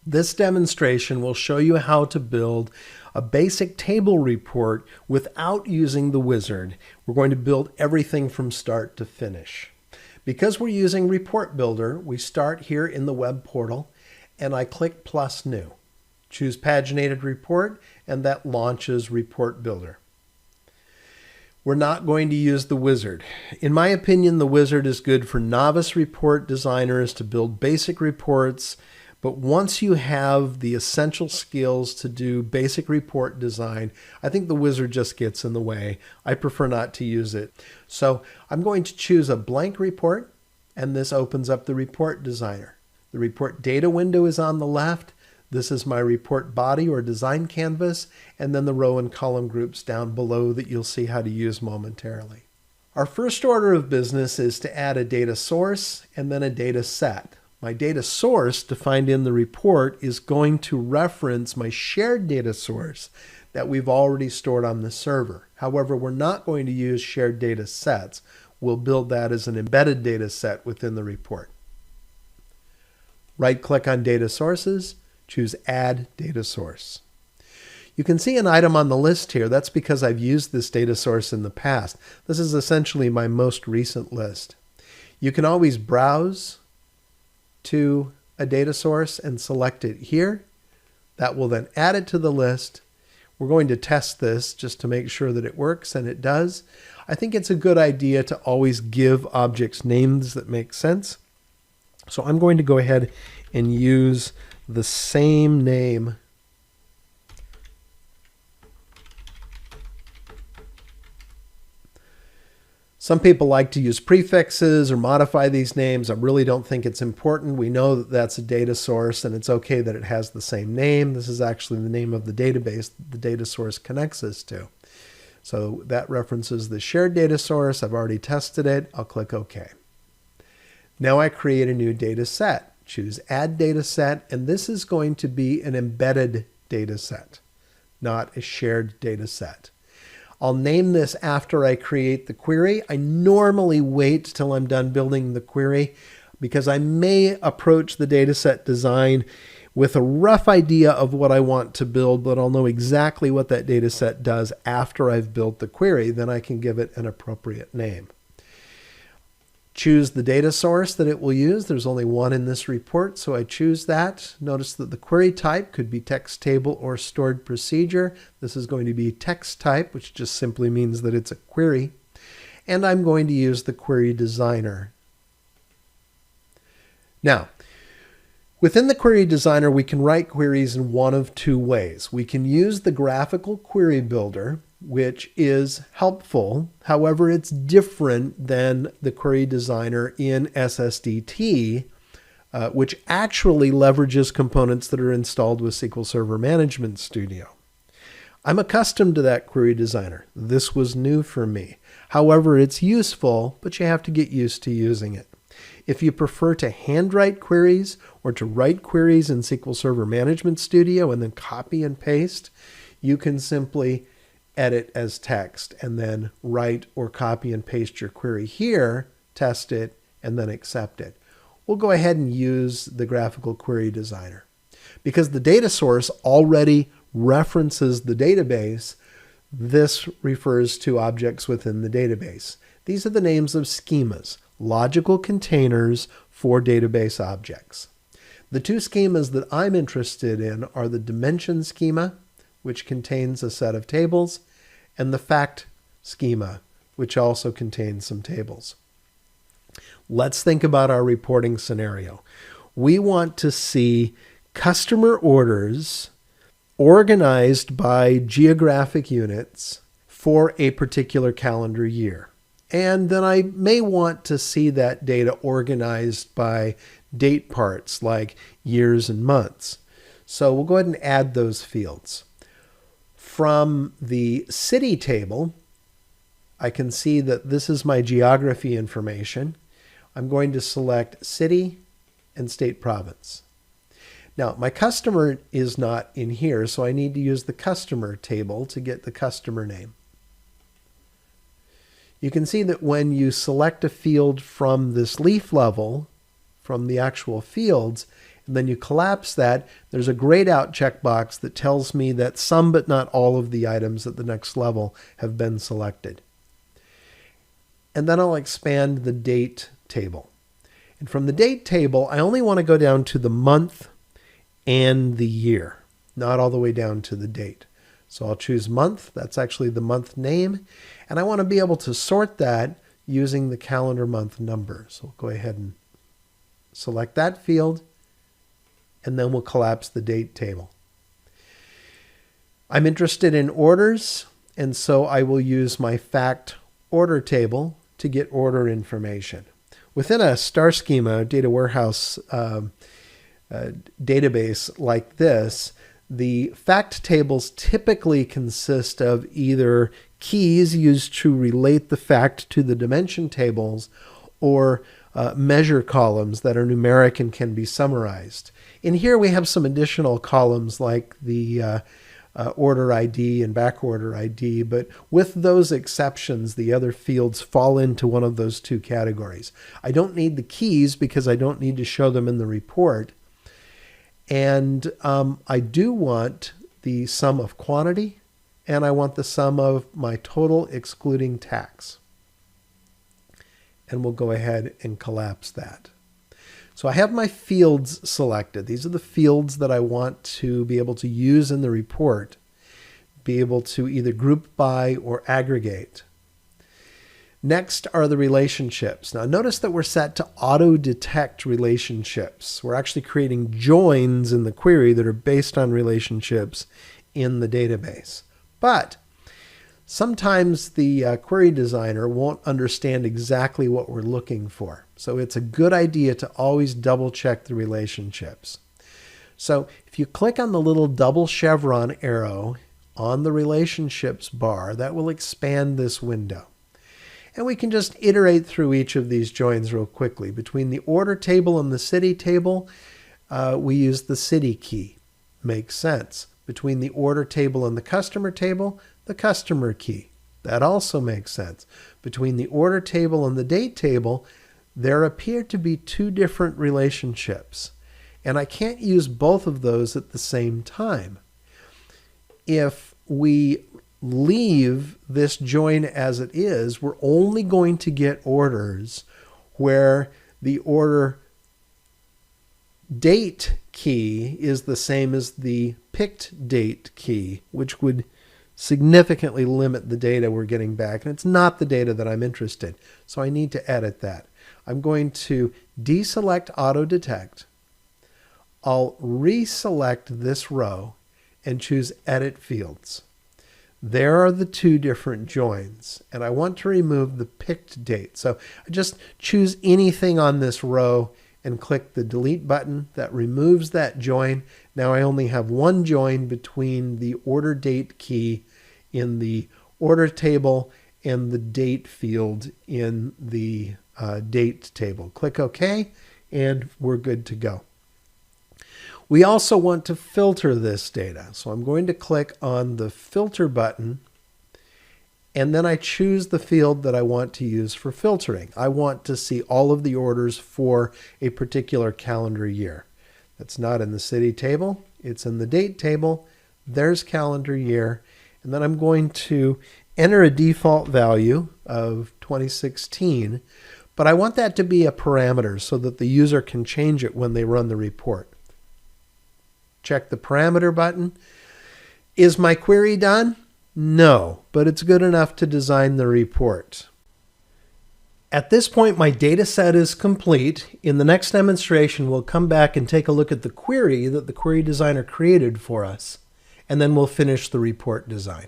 This demonstration will show you how to build a basic table report without using the wizard. We're going to build everything from start to finish. Because we're using Report Builder, we start here in the web portal and I click plus new. Choose Paginated Report and that launches Report Builder. We're not going to use the wizard. In my opinion, the wizard is good for novice report designers to build basic reports. But once you have the essential skills to do basic report design, I think the wizard just gets in the way. I prefer not to use it. So I'm going to choose a blank report, and this opens up the report designer. The report data window is on the left. This is my report body or design canvas, and then the row and column groups down below that you'll see how to use momentarily. Our first order of business is to add a data source and then a data set. My data source defined in the report is going to reference my shared data source that we've already stored on the server. However, we're not going to use shared data sets. We'll build that as an embedded data set within the report. Right-click on Data Sources, choose Add Data Source. You can see an item on the list here. That's because I've used this data source in the past. This is essentially my most recent list. You can always browse to a data source and select it here. That will then add it to the list. We're going to test this just to make sure that it works, and it does. I think it's a good idea to always give objects names that make sense. So I'm going to go ahead and use the same name Some people like to use prefixes or modify these names. I really don't think it's important. We know that that's a data source and it's okay that it has the same name. This is actually the name of the database the data source connects us to. So that references the shared data source. I've already tested it. I'll click OK. Now I create a new data set. Choose Add Data Set, and this is going to be an embedded data set, not a shared data set. I'll name this after I create the query. I normally wait till I'm done building the query because I may approach the dataset design with a rough idea of what I want to build, but I'll know exactly what that dataset does after I've built the query. Then I can give it an appropriate name. Choose the data source that it will use. There's only one in this report, so I choose that. Notice that the query type could be text table or stored procedure. This is going to be text type, which just simply means that it's a query. And I'm going to use the query designer. Now, within the query designer, we can write queries in one of two ways. We can use the graphical query builder, which is helpful. However, it's different than the query designer in SSDT, which actually leverages components that are installed with SQL Server Management Studio. I'm accustomed to that query designer. This was new for me. However, it's useful, but you have to get used to using it. If you prefer to handwrite queries or to write queries in SQL Server Management Studio and then copy and paste, you can simply edit as text and then write or copy and paste your query here, test it, and then accept it. We'll go ahead and use the graphical query designer. Because the data source already references the database, this refers to objects within the database. These are the names of schemas, logical containers for database objects. The two schemas that I'm interested in are the dimension schema, which contains a set of tables, and the fact schema, which also contains some tables. Let's think about our reporting scenario. We want to see customer orders organized by geographic units for a particular calendar year. And then I may want to see that data organized by date parts like years and months. So we'll go ahead and add those fields. From the city table, I can see that this is my geography information. I'm going to select city and state province. Now, my customer is not in here, so I need to use the customer table to get the customer name. You can see that when you select a field from this leaf level, from the actual fields, and then you collapse that, there's a grayed out checkbox that tells me that some but not all of the items at the next level have been selected. And then I'll expand the date table. And from the date table, I only want to go down to the month and the year, not all the way down to the date. So I'll choose month. That's actually the month name. And I want to be able to sort that using the calendar month number. So we'll go ahead and select that field, and then we'll collapse the date table. I'm interested in orders, and so I will use my fact order table to get order information. Within a star schema data warehouse database like this, the fact tables typically consist of either keys used to relate the fact to the dimension tables or measure columns that are numeric and can be summarized. In here we have some additional columns like the order ID and back order ID, but with those exceptions, the other fields fall into one of those two categories. I don't need the keys because I don't need to show them in the report. And I do want the sum of quantity, and I want the sum of my total excluding tax. And we'll go ahead and collapse that. So I have my fields selected. These are the fields that I want to be able to use in the report, be able to either group by or aggregate. Next are the relationships. Now notice that we're set to auto-detect relationships. We're actually creating joins in the query that are based on relationships in the database. But sometimes the query designer won't understand exactly what we're looking for. So it's a good idea to always double check the relationships. So if you click on the little double chevron arrow on the relationships bar, that will expand this window. And we can just iterate through each of these joins real quickly. Between the order table and the city table, we use the city key. Makes sense. Between the order table and the customer table, the customer key. That also makes sense. Between the order table and the date table, there appear to be two different relationships. And I can't use both of those at the same time. If we leave this join as it is, we're only going to get orders where the order date key is the same as the picked date key, which would significantly limit the data we're getting back. And it's not the data that I'm interested in, so I need to edit that. I'm going to deselect auto detect. I'll reselect this row and choose edit fields. There are the two different joins, and I want to remove the picked date. So I just choose anything on this row and click the delete button. That removes that join. Now I only have one join between the order date key in the order table and the date field in the date table. Click OK, and we're good to go. We also want to filter this data. So I'm going to click on the filter button, and then I choose the field that I want to use for filtering. I want to see all of the orders for a particular calendar year. That's not in the city table. It's in the date table. There's calendar year. And then I'm going to enter a default value of 2016, but I want that to be a parameter so that the user can change it when they run the report. Check the parameter button. Is my query done? No, but it's good enough to design the report. At this point, my data set is complete. In the next demonstration, we'll come back and take a look at the query that the query designer created for us, and then we'll finish the report design.